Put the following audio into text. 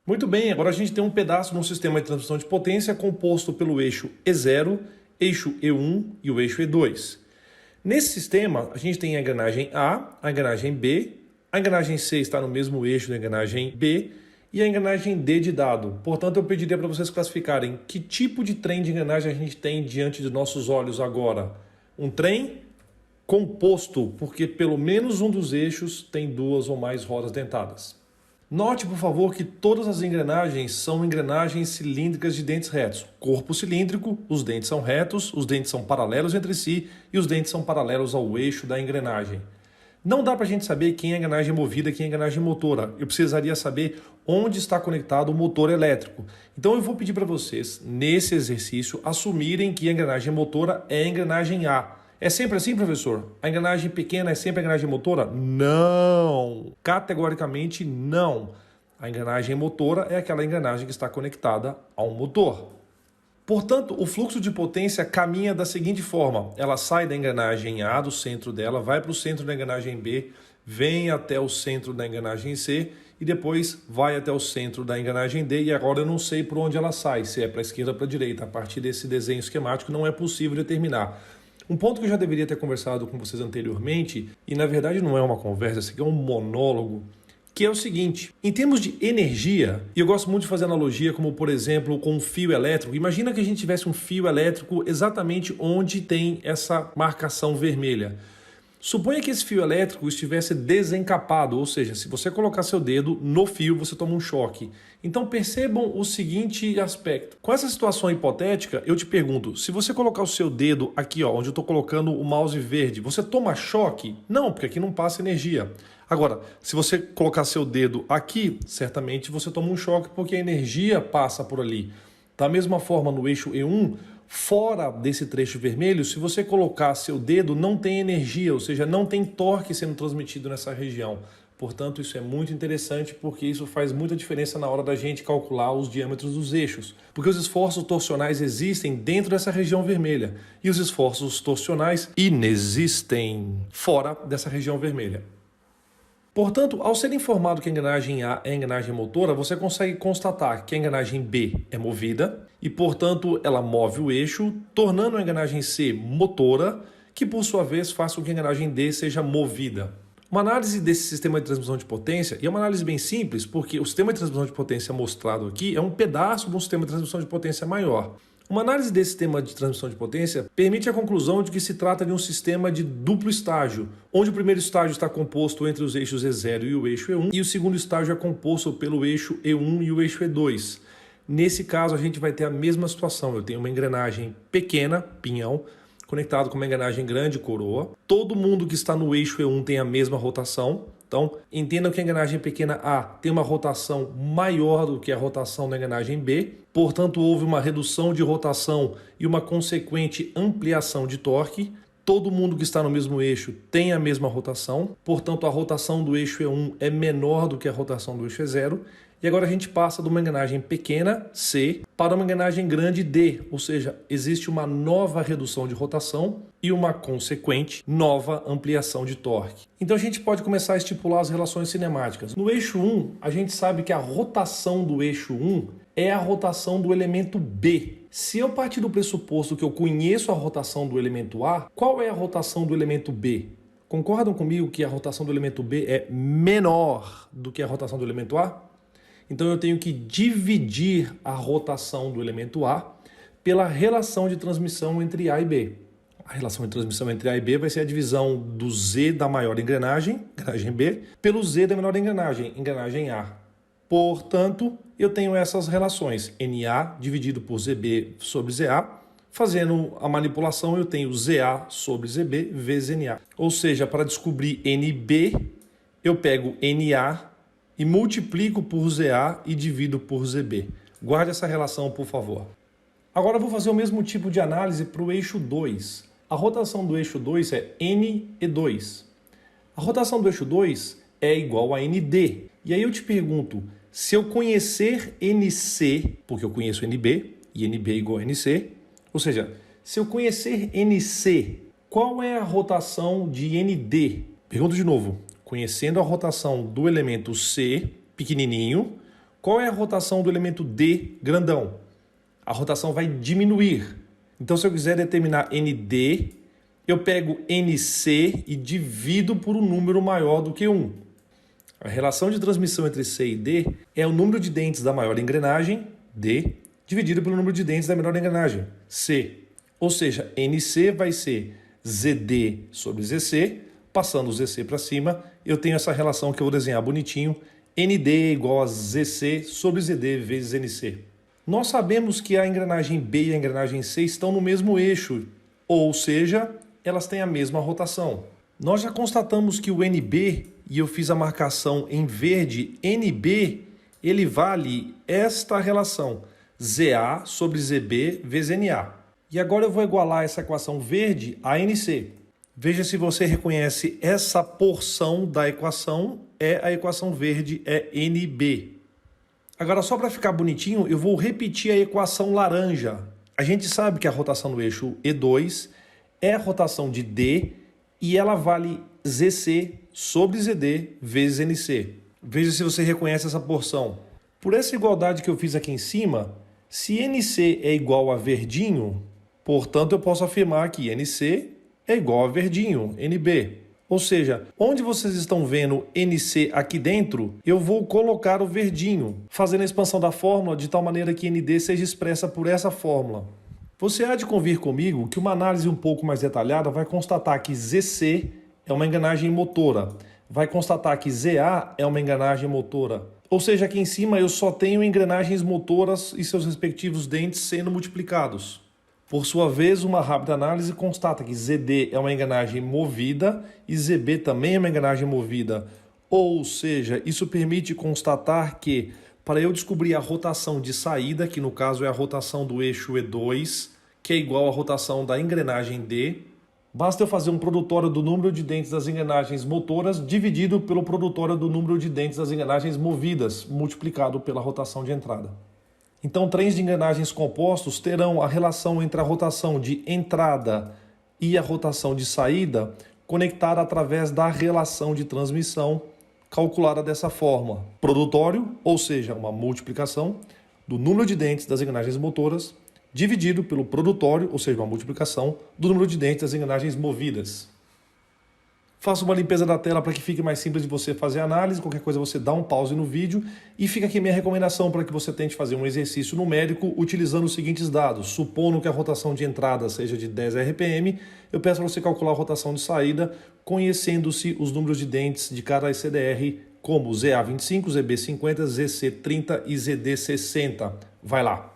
Muito bem, agora a gente tem um pedaço de um sistema de transmissão de potência composto pelo eixo E0, eixo E1 e o eixo E2. Nesse sistema, a gente tem a engrenagem A, a engrenagem B, a engrenagem C está no mesmo eixo da engrenagem B e a engrenagem D de dado. Portanto, eu pediria para vocês classificarem que tipo de trem de engrenagem a gente tem diante de nossos olhos agora. Um trem composto, porque pelo menos um dos eixos tem duas ou mais rodas dentadas. Note, por favor, que todas as engrenagens são engrenagens cilíndricas de dentes retos. Corpo cilíndrico, os dentes são retos, os dentes são paralelos entre si e os dentes são paralelos ao eixo da engrenagem. Não dá para a gente saber quem é a engrenagem movida e quem é a engrenagem motora. Eu precisaria saber onde está conectado o motor elétrico. Então eu vou pedir para vocês, nesse exercício, assumirem que a engrenagem motora é a engrenagem A. É sempre assim, professor? A engrenagem pequena é sempre a engrenagem motora? Não! Categoricamente não. A engrenagem motora é aquela engrenagem que está conectada ao motor. Portanto, o fluxo de potência caminha da seguinte forma. Ela sai da engrenagem A, do centro dela, vai para o centro da engrenagem B, vem até o centro da engrenagem C e depois vai até o centro da engrenagem D. E agora eu não sei por onde ela sai, se é para a esquerda ou para a direita. A partir desse desenho esquemático não é possível determinar. Um ponto que eu já deveria ter conversado com vocês anteriormente, e na verdade não é uma conversa, isso aqui é um monólogo, que é o seguinte: em termos de energia, e eu gosto muito de fazer analogia como, por exemplo, com um fio elétrico. Imagina que a gente tivesse um fio elétrico exatamente onde tem essa marcação vermelha. Suponha que esse fio elétrico estivesse desencapado, ou seja, se você colocar seu dedo no fio, você toma um choque. Então percebam o seguinte aspecto. Com essa situação hipotética, eu te pergunto, se você colocar o seu dedo aqui, ó, onde eu estou colocando o mouse verde, você toma choque? Não, porque aqui não passa energia. Agora, se você colocar seu dedo aqui, certamente você toma um choque porque a energia passa por ali. Da mesma forma, no eixo E1, fora desse trecho vermelho, se você colocar seu dedo, não tem energia, ou seja, não tem torque sendo transmitido nessa região. Portanto, isso é muito interessante porque isso faz muita diferença na hora da gente calcular os diâmetros dos eixos. Porque os esforços torsionais existem dentro dessa região vermelha e os esforços torsionais inexistem fora dessa região vermelha. Portanto, ao ser informado que a engrenagem A é a engrenagem motora, você consegue constatar que a engrenagem B é movida e, portanto, ela move o eixo, tornando a engrenagem C motora, que por sua vez faz com que a engrenagem D seja movida. Uma análise desse sistema de transmissão de potência, e é uma análise bem simples, porque o sistema de transmissão de potência mostrado aqui é um pedaço de um sistema de transmissão de potência maior. Uma análise desse sistema de transmissão de potência permite a conclusão de que se trata de um sistema de duplo estágio, onde o primeiro estágio está composto entre os eixos E0 e o eixo E1, e o segundo estágio é composto pelo eixo E1 e o eixo E2. Nesse caso, a gente vai ter a mesma situação. Eu tenho uma engrenagem pequena, pinhão, conectado com uma engrenagem grande, coroa. Todo mundo que está no eixo E1 tem a mesma rotação. Então, entendam que a engrenagem pequena A tem uma rotação maior do que a rotação da engrenagem B. Portanto, houve uma redução de rotação e uma consequente ampliação de torque. Todo mundo que está no mesmo eixo tem a mesma rotação. Portanto, a rotação do eixo E1 é menor do que a rotação do eixo E0. E agora a gente passa de uma engrenagem pequena, C, para uma engrenagem grande, D. Ou seja, existe uma nova redução de rotação e uma consequente nova ampliação de torque. Então a gente pode começar a estipular as relações cinemáticas. No eixo 1, a gente sabe que a rotação do eixo 1 é a rotação do elemento B. Se eu partir do pressuposto que eu conheço a rotação do elemento A, qual é a rotação do elemento B? Concordam comigo que a rotação do elemento B é menor do que a rotação do elemento A? Então eu tenho que dividir a rotação do elemento A pela relação de transmissão entre A e B. A relação de transmissão entre A e B vai ser a divisão do Z da maior engrenagem, engrenagem B, pelo Z da menor engrenagem, engrenagem A. Portanto, eu tenho essas relações, NA dividido por ZB sobre ZA. Fazendo a manipulação, eu tenho ZA sobre ZB vezes NA. Ou seja, para descobrir NB, eu pego NA e multiplico por ZA e divido por ZB. Guarde essa relação, por favor. Agora eu vou fazer o mesmo tipo de análise para o eixo 2. A rotação do eixo 2 é NE2. A rotação do eixo 2 é igual a ND. E aí eu te pergunto, se eu conhecer NC, porque eu conheço NB, e NB é igual a NC, ou seja, se eu conhecer NC, qual é a rotação de ND? Pergunto de novo. Conhecendo a rotação do elemento C, pequenininho, Qual é a rotação do elemento D grandão? A rotação vai diminuir. Então, se eu quiser determinar ND, eu pego NC e divido por um número maior do que 1. A relação de transmissão entre C e D é o número de dentes da maior engrenagem, D, dividido pelo número de dentes da menor engrenagem, C. Ou seja, NC vai ser ZD sobre ZC, passando o ZC para cima, eu tenho essa relação que eu vou desenhar bonitinho, ND é igual a ZC sobre ZD vezes NC. Nós sabemos que a engrenagem B e a engrenagem C estão no mesmo eixo, ou seja, elas têm a mesma rotação. Nós já constatamos que o NB, e eu fiz a marcação em verde, NB, ele vale esta relação, ZA sobre ZB vezes NA. E agora eu vou igualar essa equação verde a NC. Veja se você reconhece essa porção da equação, é a equação verde, é NB. Agora, só para ficar bonitinho, eu vou repetir a equação laranja. A gente sabe que a rotação do eixo E2 é a rotação de D e ela vale ZC sobre ZD vezes NC. Veja se você reconhece essa porção. Por essa igualdade que eu fiz aqui em cima, se NC é igual a verdinho, portanto eu posso afirmar que NC é igual a verdinho, NB. Ou seja, onde vocês estão vendo NC aqui dentro, eu vou colocar o verdinho, fazendo a expansão da fórmula de tal maneira que ND seja expressa por essa fórmula. Você há de convir comigo que uma análise um pouco mais detalhada vai constatar que ZC é uma engrenagem motora, vai constatar que ZA é uma engrenagem motora. Ou seja, aqui em cima eu só tenho engrenagens motoras e seus respectivos dentes sendo multiplicados. Por sua vez, uma rápida análise constata que ZD é uma engrenagem movida e ZB também é uma engrenagem movida. Ou seja, isso permite constatar que, para eu descobrir a rotação de saída, que no caso é a rotação do eixo E2, que é igual à rotação da engrenagem D, basta eu fazer um produtório do número de dentes das engrenagens motoras dividido pelo produtório do número de dentes das engrenagens movidas, multiplicado pela rotação de entrada. Então, trens de engrenagens compostos terão a relação entre a rotação de entrada e a rotação de saída conectada através da relação de transmissão calculada dessa forma. Produtório, ou seja, uma multiplicação do número de dentes das engrenagens motoras dividido pelo produtório, ou seja, uma multiplicação do número de dentes das engrenagens movidas. Faça uma limpeza da tela para que fique mais simples de você fazer a análise. Qualquer coisa você dá um pause no vídeo. E fica aqui minha recomendação para que você tente fazer um exercício numérico utilizando os seguintes dados. Supondo que a rotação de entrada seja de 10 RPM, eu peço para você calcular a rotação de saída conhecendo-se os números de dentes de cada CDR como ZA25, ZB50, ZC30 e ZD60. Vai lá!